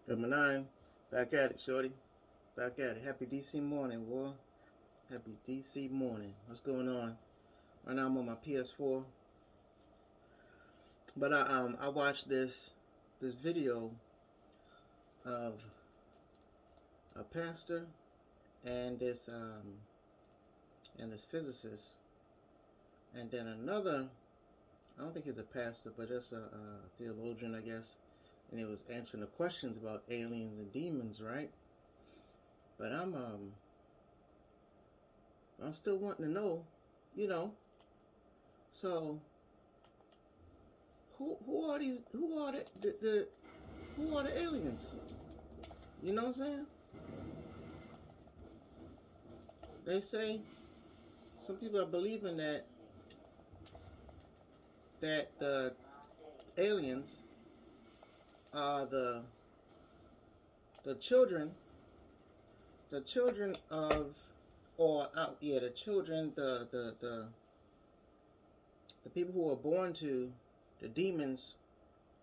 Number 9, back at it, Shorty. Back at it. Happy DC morning, boy. Happy DC morning. What's going on? Right now I'm on my PS4. But I watched this video of a pastor and this physicist, and then another. I don't think he's a pastor, but just a theologian, I guess. And he was answering the questions about aliens and demons, right? But I'm still wanting to know, you know. So who are these? Who are who are the aliens? You know what I'm saying? They say some people are believing that the aliens are the children of, or the children, the people who were born to the demons,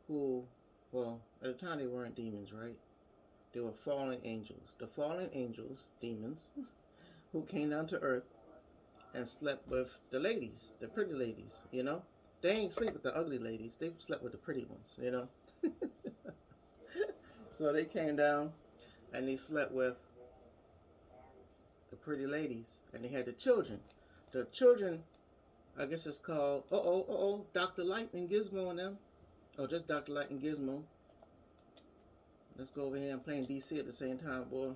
who, well, at the time they weren't demons, right? They were fallen angels. The fallen angels, demons, who came down to earth and slept with the ladies, the pretty ladies, you know? They ain't sleep with the ugly ladies. They slept with the pretty ones, you know? So they came down and they slept with the pretty ladies, and they had the children. The children, I guess it's called, Dr. Light and Gizmo and them. Oh, just Dr. Light and Gizmo. Let's go over here and playing DC at the same time, boy.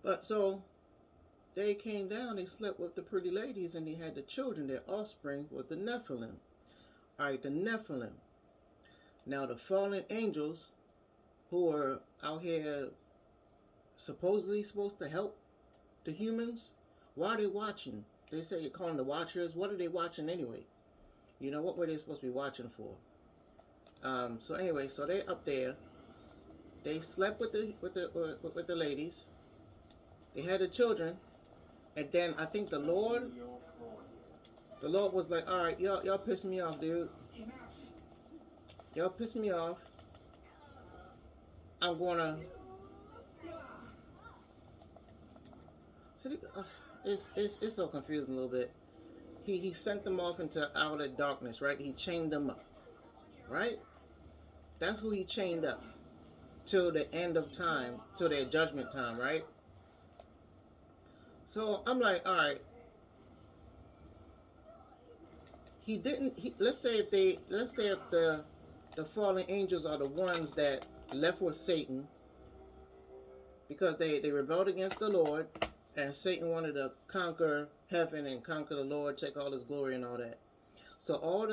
But so they came down, they slept with the pretty ladies, and they had the children. Their offspring was the Nephilim. All right, the Nephilim. Now the fallen angels, who are out here supposedly supposed to help the humans, why are they watching? They say you're calling the watchers. What are they watching anyway? You know, what were they supposed to be watching for? So anyway, so they up there. They slept with the ladies. They had the children, and then I think the Lord was like, all right, y'all piss me off, dude. Y'all piss me off. I'm gonna. So it's so confusing a little bit. He sent them off into outer darkness, right? He chained them up, right? That's who he chained up till the end of time, till their judgment time, right? So I'm like, all right. He didn't. Let's say if the fallen angels are the ones that left with Satan because they rebelled against the Lord, and Satan wanted to conquer heaven and conquer the Lord, take all his glory and all that. So all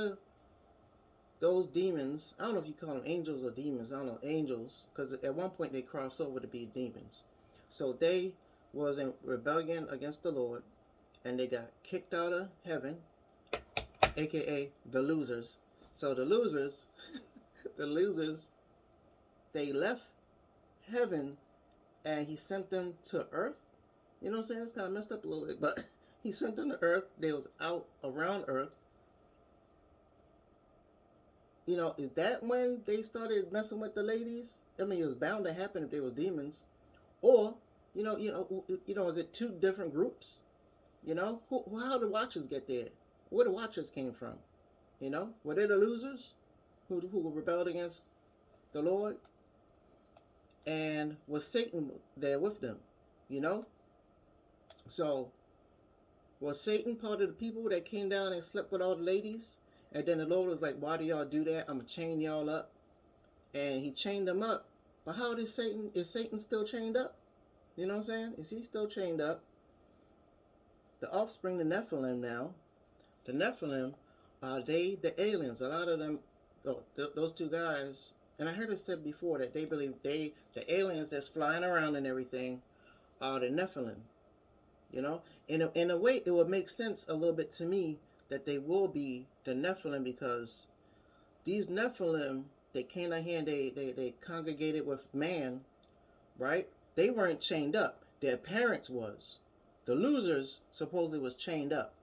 those demons, I don't know if you call them angels or demons, I don't know, angels, because at one point they crossed over to be demons. So they was in rebellion against the Lord, and they got kicked out of heaven, aka the losers. So the losers, they left heaven, and he sent them to earth. You know what I'm saying? It's kind of messed up a little bit, but he sent them to earth. They was out around earth. You know, is that when they started messing with the ladies? I mean, it was bound to happen if they was demons. Or, you know, is it two different groups? You know, how the Watchers get there? Where the Watchers came from? You know, were they the losers who rebelled against the Lord? And was Satan there with them? You know? So, was Satan part of the people that came down and slept with all the ladies? And then the Lord was like, why do y'all do that? I'm going to chain y'all up. And he chained them up. But how is Satan still chained up? You know what I'm saying? Is he still chained up? The offspring, the Nephilim now. The Nephilim, are they the aliens? A lot of them, those two guys, and I heard it said before that they believe the aliens that's flying around and everything are the Nephilim. You know, in a way, it would make sense a little bit to me that they will be the Nephilim, because these Nephilim, they came out here and they congregated with man, right? They weren't chained up. Their parents was. The losers supposedly was chained up.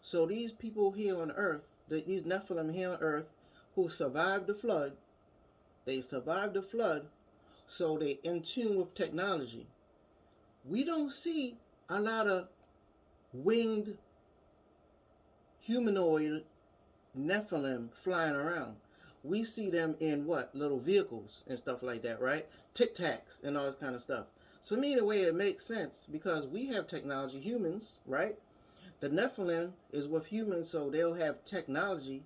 So these people here on earth, these Nephilim here on earth, who survived the flood, they survived the flood, so they in tune with technology. We don't see a lot of winged humanoid Nephilim flying around. We see them in what? Little vehicles and stuff like that, right? Tic Tacs and all this kind of stuff. So me, in a way, it makes sense because we have technology, humans, right? The Nephilim is with humans, so they'll have technology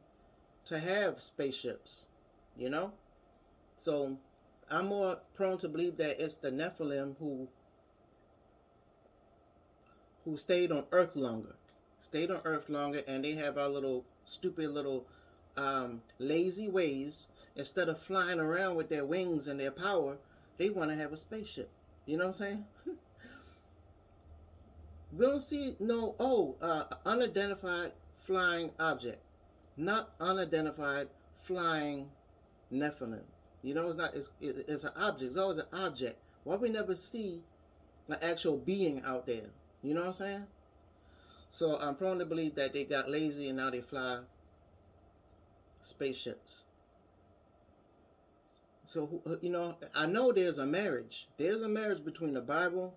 to have spaceships, you know? So I'm more prone to believe that it's the Nephilim who stayed on Earth longer. And they have our little stupid little lazy ways. Instead of flying around with their wings and their power, they want to have a spaceship. You know what I'm saying? We don't see no unidentified flying object, not unidentified flying Nephilim. You know, it's an object. It's always an object. Why we never see an actual being out there? You know what I'm saying? So I'm prone to believe that they got lazy and now they fly spaceships. So, you know, I know there's a marriage. There's a marriage between the Bible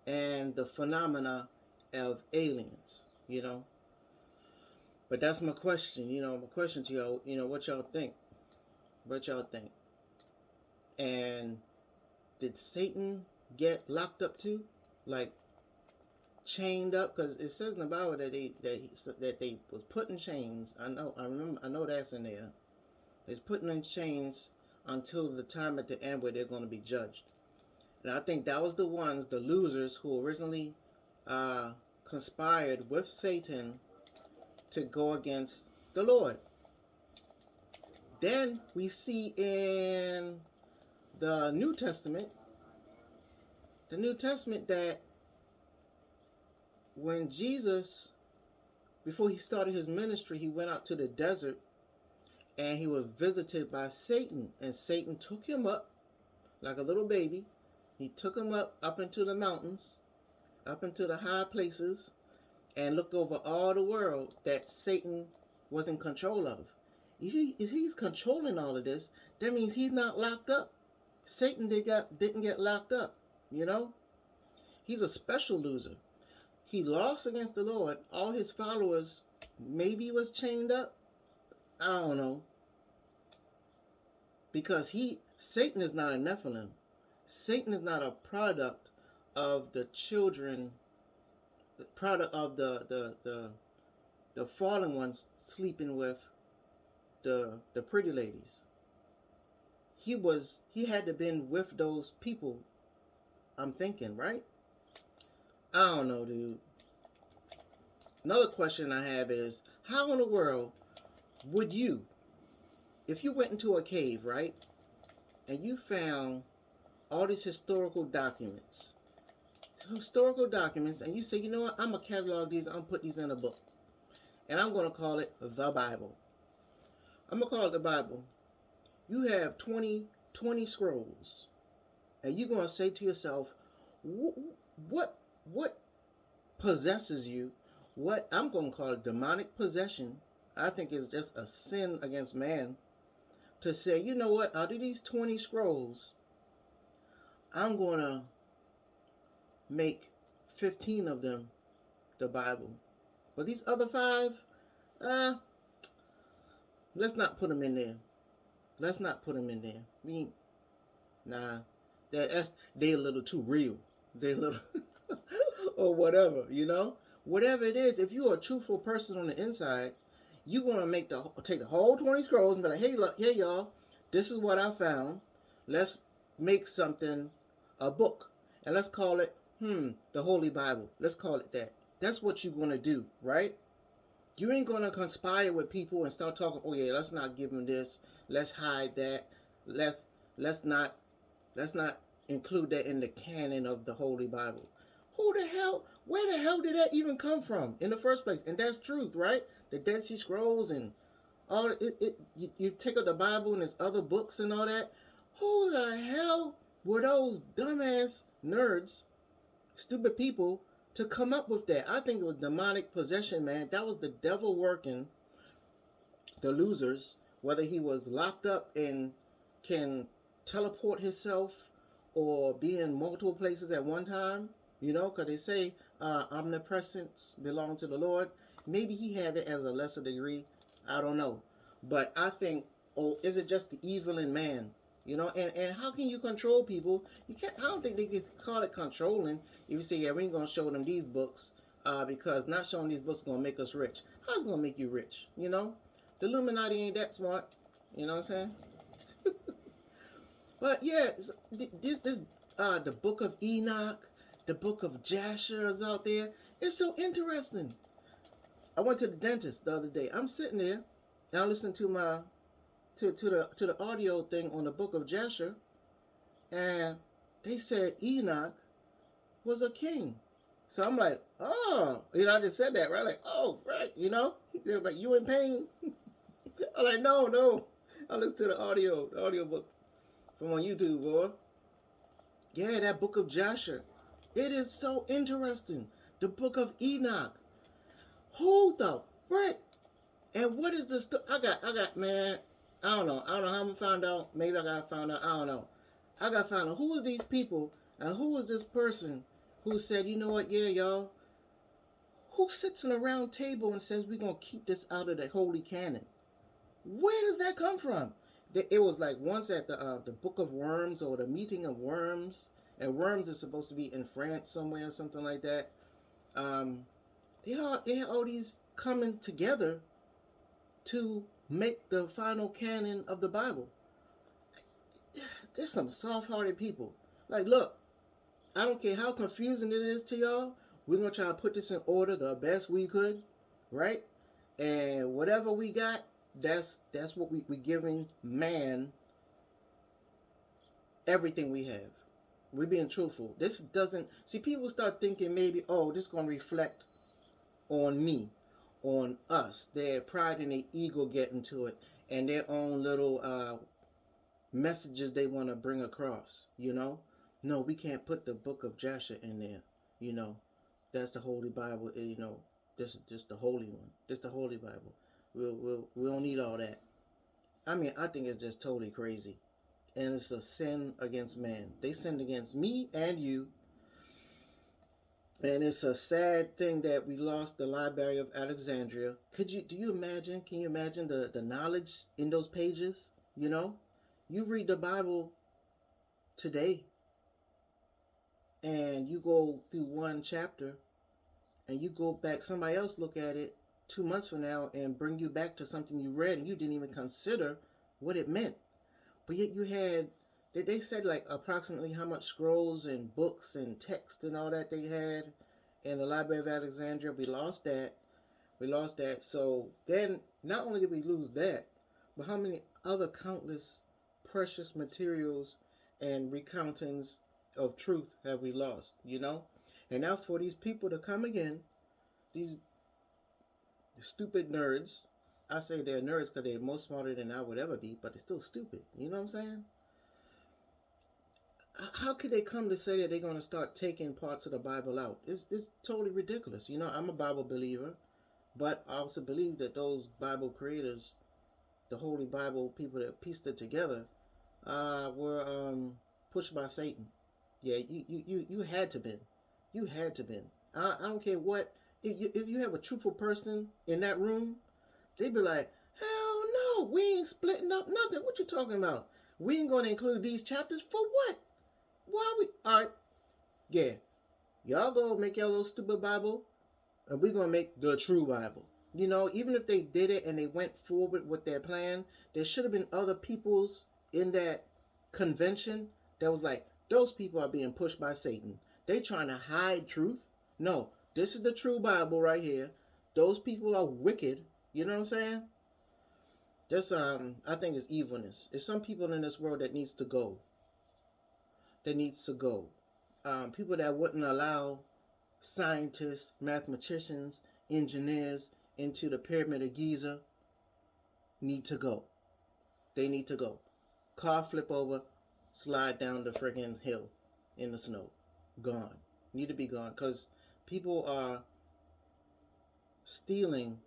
and the phenomena of aliens, you know. But that's my question, you know, my question to y'all, you know, what y'all think? What y'all think? And did Satan get locked up too? Like, chained up? Because it says in the Bible that they was put in chains. I know that's in there. They're putting in chains until the time at the end where they're going to be judged. And I think that was the losers who originally conspired with Satan to go against the Lord. Then we see in the New Testament that when Jesus, before he started his ministry, he went out to the desert and he was visited by Satan. And Satan took him up like a little baby. He took him up into the mountains, up into the high places, and looked over all the world that Satan was in control of. If he's controlling all of this, that means he's not locked up. Satan didn't get locked up, you know? He's a special loser. He lost against the Lord. All his followers maybe was chained up. I don't know. Because Satan is not a Nephilim. Satan is not a product of the children, product of the fallen ones sleeping with the pretty ladies. He had to been with those people, I'm thinking, right? I don't know, dude. Another question I have is, how in the world would you, if you went into a cave, right, and you found all these historical documents, and you say, you know what, I'm going to catalog these, I'm going to put these in a book, and I'm going to call it the Bible. I'm going to call it the Bible. You have 20 scrolls, and you're going to say to yourself, what possesses you? What I'm going to call it demonic possession, I think is just a sin against man, to say, you know what, out of these 20 scrolls, I'm going to make 15 of them the Bible. But these other 5, let's not put them in there. Let's not put them in there. I mean, nah, they a little too real. They a little, or whatever, you know? Whatever it is, if you're a truthful person on the inside, you're going to take the whole 20 scrolls and be like, hey, look, here, y'all, this is what I found. Let's make something, a book, and let's call it, the Holy Bible. Let's call it that. That's what you're going to do, right? You ain't going to conspire with people and start talking, oh, yeah, let's not give them this. Let's hide that. Let's not include that in the canon of the Holy Bible. Where the hell did that even come from in the first place? And that's truth, right? The Dead Sea Scrolls and all you take out the Bible and there's other books and all that. Who the hell were those dumbass nerds, stupid people, to come up with that? I think it was demonic possession, man. That was the devil working the losers, whether he was locked up and can teleport himself, or be in multiple places at one time, you know, because they say omnipresence belongs to the Lord. Maybe he had it as a lesser degree. I don't know. But I think, oh, is it just the evil in man? You know, and how can you control people? You can't. I don't think they can call it controlling. If you say, yeah, we ain't gonna show them these books, because not showing these books is gonna make us rich. How's it gonna make you rich? You know, the Illuminati ain't that smart. You know what I'm saying? But yeah, this the Book of Enoch, the Book of Jasher is out there. It's so interesting. I went to the dentist the other day. I'm sitting there, and I listened to my to the audio thing on the Book of Jasher, and they said Enoch was a king. So I'm like, oh, you know, I just said that, right? Like, oh, right, you know? They're like, you in pain? I'm like, no. I listened to the audio book from on YouTube, boy. Yeah, that Book of Jasher. It is so interesting. The Book of Enoch. Who the frick? And what is this? I got, man, I don't know how I'm gonna find out. Maybe I gotta find out. I don't know. I gotta find out who are these people and who is this person who said, you know what, yeah, y'all. Who sits in a round table and says we're gonna keep this out of the holy canon? Where does that come from? It was like once at the Book of Worms or the Meeting of Worms, and Worms is supposed to be in France somewhere or something like that. They had all these coming together to make the final canon of the Bible. There's some soft-hearted people. Like, look, I don't care how confusing it is to y'all. We're going to try to put this in order the best we could, right? And whatever we got, that's what we giving man everything we have. We're being truthful. This doesn't... See, people start thinking maybe, oh, this is going to reflect on me, on us. Their pride and their ego get into it, and their own little messages they want to bring across, you know? No, we can't put the Book of Jasher in there, you know? That's the Holy Bible, you know? This is just the Holy one. This is the Holy Bible. We don't need all that. I mean, I think it's just totally crazy. And it's a sin against man. They sinned against me and you. And it's a sad thing that we lost the Library of Alexandria. Can you imagine the knowledge in those pages? You know? You read the Bible today, and you go through one chapter, and you go back, somebody else look at it 2 months from now and bring you back to something you read and you didn't even consider what it meant. But yet you had, they said like approximately how much scrolls and books and text and all that they had in the Library of Alexandria. We lost that. So then not only did we lose that, but how many other countless precious materials and recountings of truth have we lost, you know? And now for these people to come again, these stupid nerds, I say they're nerds because they're more smarter than I would ever be, but they're still stupid. You know what I'm saying? How could they come to say that they're going to start taking parts of the Bible out? It's totally ridiculous. You know, I'm a Bible believer, but I also believe that those Bible creators, the Holy Bible people that pieced it together, were pushed by Satan. Yeah, you had to been. You had to been. I don't care what. If you have a truthful person in that room, they'd be like, hell no, we ain't splitting up nothing. What you talking about? We ain't going to include these chapters for what? Why we? All right, yeah. Y'all go make your little stupid Bible, and we're going to make the true Bible. You know, even if they did it and they went forward with their plan, there should have been other peoples in that convention that was like, those people are being pushed by Satan. They trying to hide truth. No, this is the true Bible right here. Those people are wicked. You know what I'm saying? That's I think it's evilness. There's some people in this world that needs to go. People that wouldn't allow scientists, mathematicians, engineers into the Pyramid of Giza need to go. They need to go. Car flip over, slide down the friggin' hill in the snow. Gone. Need to be gone because people are stealing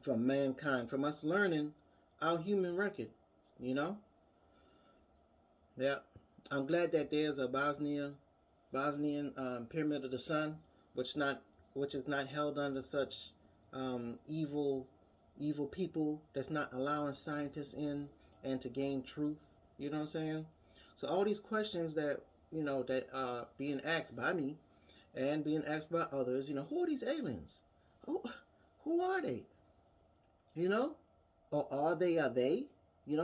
from mankind, from us learning our human record, you know? Yeah. I'm glad that there's a Bosnian pyramid of the sun, which is not held under such evil people that's not allowing scientists in and to gain truth. You know what I'm saying? So all these questions that that are being asked by me and being asked by others, who are these aliens? Who are they? You know, or are they? Are they?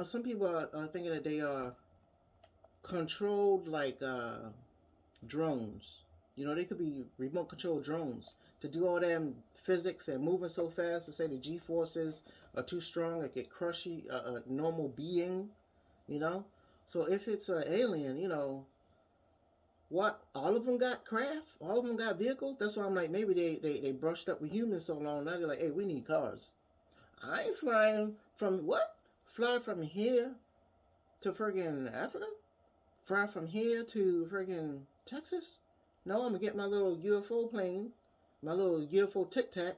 Some people are thinking that they are controlled like drones. They could be remote control drones to do all that physics and moving so fast to say the G forces are too strong, it could crush a normal being. So if it's an alien, what? All of them got craft? All of them got vehicles? That's why I'm like, maybe they brushed up with humans so long, now they're like, hey, we need cars. I ain't flying from what? Fly from here to friggin' Africa? Fly from here to friggin' Texas? No, I'm gonna get my little UFO plane, my little UFO Tic Tac,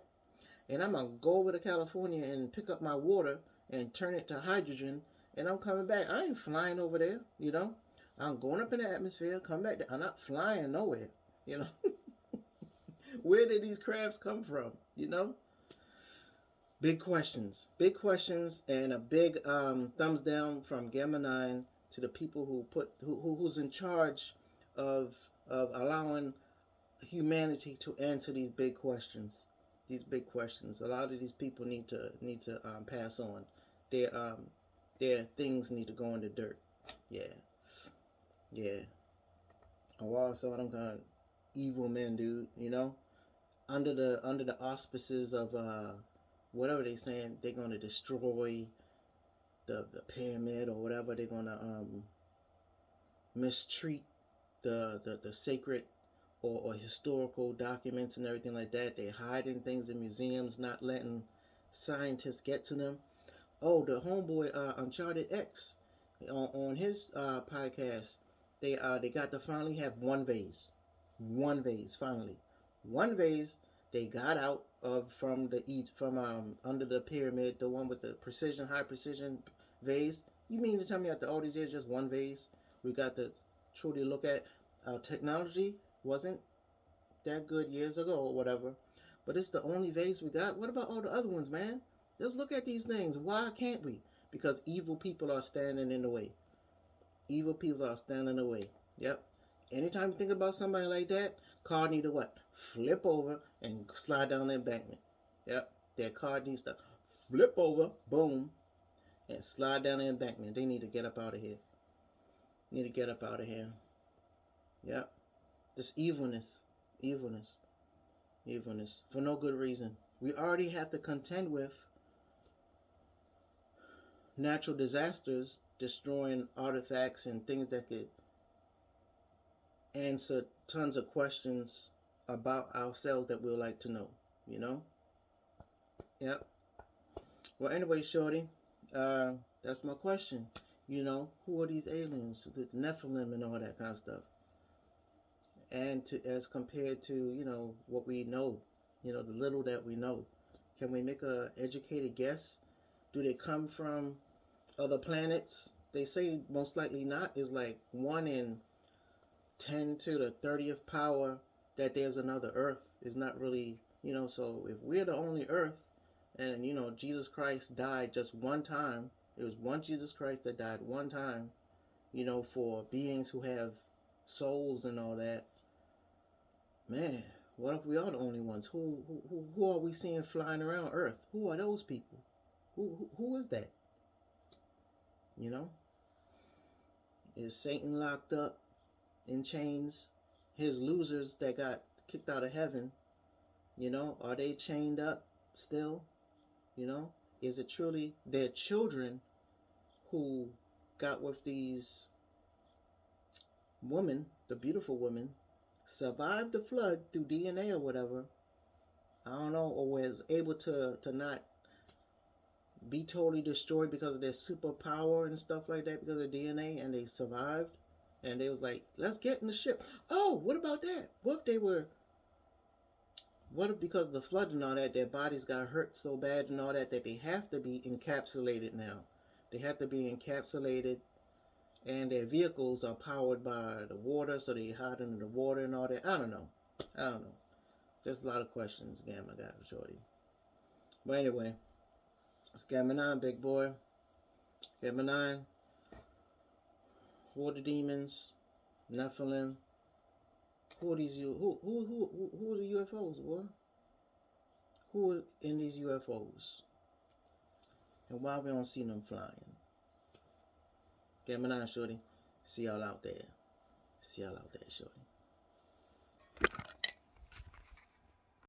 and I'm gonna go over to California and pick up my water and turn it to hydrogen, and I'm coming back. I ain't flying over there, I'm going up in the atmosphere, come back there. I'm not flying nowhere, Where did these crafts come from, Big questions, and a big thumbs down from Gamma 9 to the people who's in charge of allowing humanity to answer these big questions. A lot of these people need to pass on. Their things need to go in the dirt. Yeah. Oh, wow, some of them kind of evil men, dude. Under the auspices of whatever they saying, they're gonna destroy the pyramid or whatever. They're gonna mistreat the sacred or historical documents and everything like that. They hiding things in museums, not letting scientists get to them. Oh, the homeboy Uncharted X on his podcast, they got to finally have one vase finally. One vase they got out of from under the pyramid, the one with the high precision vase. You mean to tell me after all these years, just one vase we got to truly look at? Technology wasn't that good years ago or whatever, but it's the only vase we got. What about all the other ones, man? Let's look at these things. Why can't we? Because evil people are standing in the way. Evil people are standing in the way. Yep. Anytime you think about somebody like that, car need to what? Flip over and slide down the embankment. Yep. Their car needs to flip over, boom, and slide down the embankment. They need to get up out of here. Yep. This evilness for no good reason. We already have to contend with natural disasters, destroying artifacts and things that could answer tons of questions about ourselves that we would like to know, Yep. Well, anyway, Shawty, that's my question. Who are these aliens, the Nephilim and all that kind of stuff? And as compared to, what we know, the little that we know. Can we make a educated guess? Do they come from other planets? They say most likely not. Is like 1 in 10 to the 30th power that there's another Earth. Is not really, so if we're the only Earth and, Jesus Christ died just one time, it was one Jesus Christ that died one time, for beings who have souls and all that. Man, what if we are the only ones? Who are we seeing flying around Earth? Who are those people? Who is that? Is Satan locked up in chains? His losers that got kicked out of heaven, are they chained up still? Is it truly their children who got with these women, the beautiful women, survived the flood through DNA or whatever, I don't know, or was able to not be totally destroyed because of their superpower and stuff like that, because of DNA, and they survived, and they was like, let's get in the ship. Oh, what about that? What if because of the flood and all that, their bodies got hurt so bad and all that they have to be encapsulated now? They have to be encapsulated and their vehicles are powered by the water, so they hide under the water and all that. I don't know. There's a lot of questions Gamma got for Shorty. But anyway, it's Gamma 9, big boy. Gamma 9. Who are the demons? Nephilim. Who are these? Who are the UFOs, boy? Who are in these UFOs? And why we don't see them flying? Gamma 9, Shorty. See y'all out there. See y'all out there, Shorty.